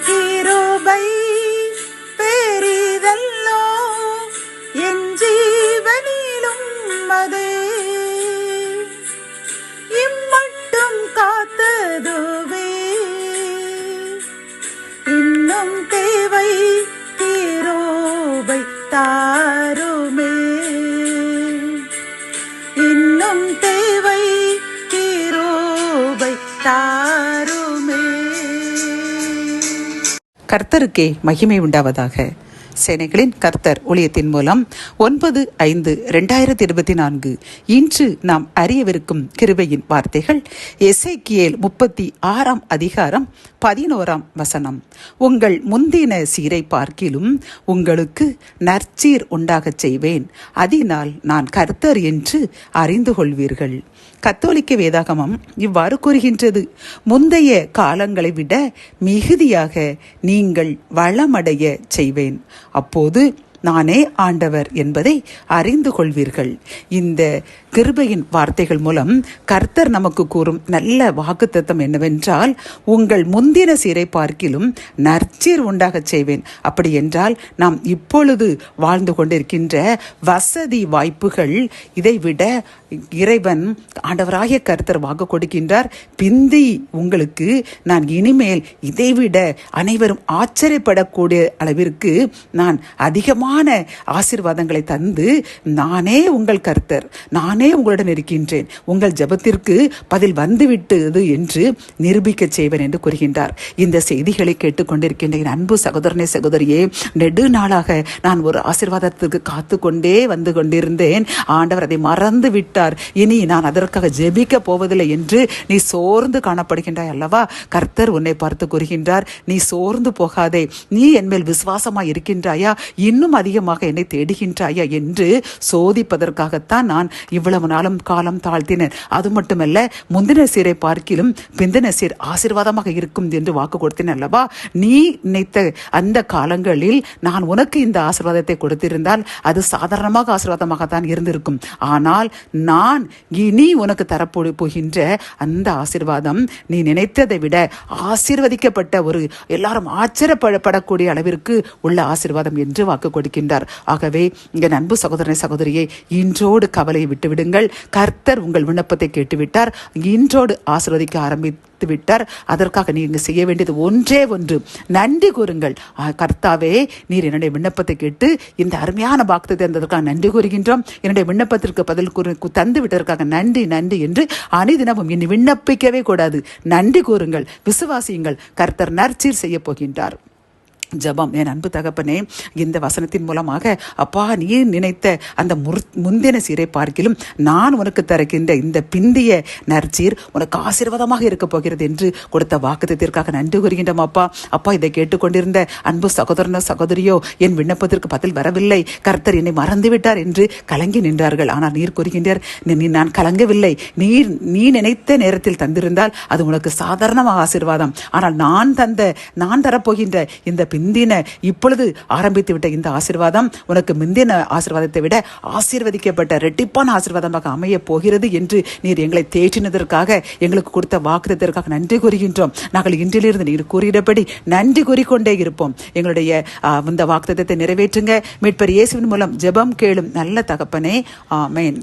கிருபை பெரிதல்லோ என் ஜீவனிலும் அதே இம்மட்டும் காத்ததுவே இன்னும் தேவை கிருபை தாருமே இன்னும் தேவை கிருபை தாருமே. கர்த்தருக்கே மகிமை உண்டாவதாக. சேனைகளின் கர்த்தர் ஊழியத்தின் மூலம் 9/5/2024 இன்று நாம் அறியவிருக்கும் கிருபையின் வார்த்தைகள் எசேக்கியேல் 36 அதிகாரம் 11 உங்கள் முந்தின சீரை பார்க்கிலும் உங்களுக்கு நற்சீர் உண்டாகச் செய்வேன், அதனால் நான் கர்த்தர் என்று அறிந்து கொள்வீர்கள். கத்தோலிக்க வேதாகமம் இவ்வாறு கூறுகின்றது, முந்தைய காலங்களை விட மிகுதியாக நீங்கள் வளமடைய செய்வேன், அப்போது நானே ஆண்டவர் என்பதை அறிந்து கொள்வீர்கள். இந்த கிருபையின் வார்த்தைகள் மூலம் கர்த்தர் நமக்கு கூறும் நல்ல வாக்குத்தத்தம் என்னவென்றால், உங்கள் முந்தின சீரை பார்க்கிலும் நற்சீர் உண்டாகச் செய்வேன். அப்படி என்றால் நாம் இப்பொழுது வாழ்ந்து கொண்டிருக்கின்ற வசதி வாய்ப்புகள் இதைவிட இறைவன் ஆண்டவராகிய கர்த்தர் வாக்கு கொடுக்கின்றார். பிந்தி உங்களுக்கு நான் இனிமேல் இதைவிட அனைவரும் ஆச்சரியப்படக்கூடிய அளவிற்கு நான் அதிகமான ஆசீர்வாதங்களை தந்து நானே உங்கள் கர்த்தர், நானே உங்களுடன் இருக்கின்றேன், உங்கள் ஜெபத்திற்கு பதில் வந்துவிட்டது என்று நிரூபிக்க செய்வேன் என்று கூறுகின்றார். இந்த செய்திகளை கேட்டுக்கொண்டிருக்கின்ற என் அன்பு சகோதரனே சகோதரியே, நெடுநாளாக நான் ஒரு ஆசீர்வாதத்துக்கு காத்து கொண்டே வந்து கொண்டிருந்தேன். ஆண்டவர் அதை மறந்து விட்டார், இனி நான் அதற்காக ஜெபிக்க போவதில்லை என்று நீ சோர்ந்து காணப்படுகின்றாய் அல்லவா? கர்த்தர் உன்னை பார்த்து கூறுகின்றார், நீ சோர்ந்து போகாதே, நீ என்மேல் விசுவாசமாய் இருக்கின்றாயா, இன்னும் அதிகமாக என்னை தேடுகின்றாயா என்று சோதிப்பதற்காகத்தான் நான் இவ்வளவு நாளும் காலம் தாழ்த்தினேன். அது மட்டுமல்ல, முந்தின சீரை பார்க்கிலும் பிந்தின சீர் ஆசீர்வாதமாக இருக்கும் என்று வாக்கு கொடுத்தேன் அல்லவா? நீ நினைத்த அந்த காலங்களில் நான் உனக்கு இந்த ஆசீர்வாதத்தை கொடுத்திருந்தால் அது சாதாரணமாக ஆசீர்வாதமாகத்தான் இருந்திருக்கும். ஆனால் நான் இனி உனக்கு தரப்போகின்ற அந்த ஆசீர்வாதம் நீ நினைத்ததை விட ஆசீர்வதிக்கப்பட்ட ஒரு எல்லாரும் ஆச்சரியப்படக்கூடிய அளவிற்கு உள்ள ஆசீர்வாதம் என்று வாக்கு கொடுக்கின்றார். ஆகவே இங்க அன்பு சகோதரனை சகோதரியை, இன்றோடு கவலையை விட்டுவிடுங்கள். கர்த்தர் உங்கள் விண்ணப்பத்தை கேட்டுவிட்டார், இன்றோடு ஆசீர்வதிக்க ஆரம்பித்து விட்டார். அதற்காக நீங்க செய்ய வேண்டியது ஒன்றே ஒன்று, நன்றி கூறுங்கள். கர்த்தாவே, நீர் என்னுடைய விண்ணப்பத்தை கேட்டு இந்த அருமையான வாக்குத்தத்தை தந்ததற்காக நன்றி கூறுகின்றோம், என்னுடைய விண்ணப்பத்திற்கு பதில் தந்து விட்டதற்காக நன்றி நன்றி என்று அனைதினமும் இனி விண்ணப்பிக்கவே கூடாது. நன்றி கூறுங்கள், விசுவாசியுங்கள், கர்த்தர் நற்சீர் செய்ய போகின்றார். ஜெபம். என் அன்பு தகப்பனே, இந்த வசனத்தின் மூலமாக அப்பா, நீ நினைத்த அந்த முந்தின சீரை பார்க்கிலும் நான் உனக்கு தருகின்ற இந்த பிந்திய நற்சீர் உனக்கு ஆசீர்வாதமாக இருக்க போகிறது என்று கொடுத்த வாக்குத்தத்திற்காக நன்றி கூறுகின்றோம். அப்பா, இதை கேட்டுக்கொண்டிருந்த அன்பு சகோதரனோ சகோதரியோ, என் விண்ணப்பத்திற்கு பதில் வரவில்லை, கர்த்தர் என்னை மறந்துவிட்டார் என்று கலங்கி நின்றார்கள். ஆனால் நீர் கூறுகின்றார், நான் கலங்கவில்லை, நீ நினைத்த நேரத்தில் தந்திருந்தால் அது உனக்கு சாதாரணமாக ஆசீர்வாதம். ஆனால் நான் தரப்போகின்ற இந்த பிந்தின இப்பொழுது ஆரம்பித்து விட்ட இந்த ஆசீர்வாதம் உனக்கு முந்தின ஆசீர்வாதத்தை விட ஆசீர்வதிக்கப்பட்ட இரட்டிப்பான ஆசீர்வாதமாக அமைய போகிறது என்று நீர் எங்களை தேற்றினதற்காக, எங்களுக்கு கொடுத்த வாக்குத்தத்திற்காக நன்றி கூறுகின்றோம். நாங்கள் இன்றிலிருந்து நீர் கூறியபடி நன்றி கூறிக்கொண்டே இருப்போம். எங்களுடைய இந்த வாக்குத்தத்தை நிறைவேற்றுங்க. மீட்பர் இயேசுவின் மூலம் ஜெபம் கேளும் நல்ல தகப்பனே, ஆமென்.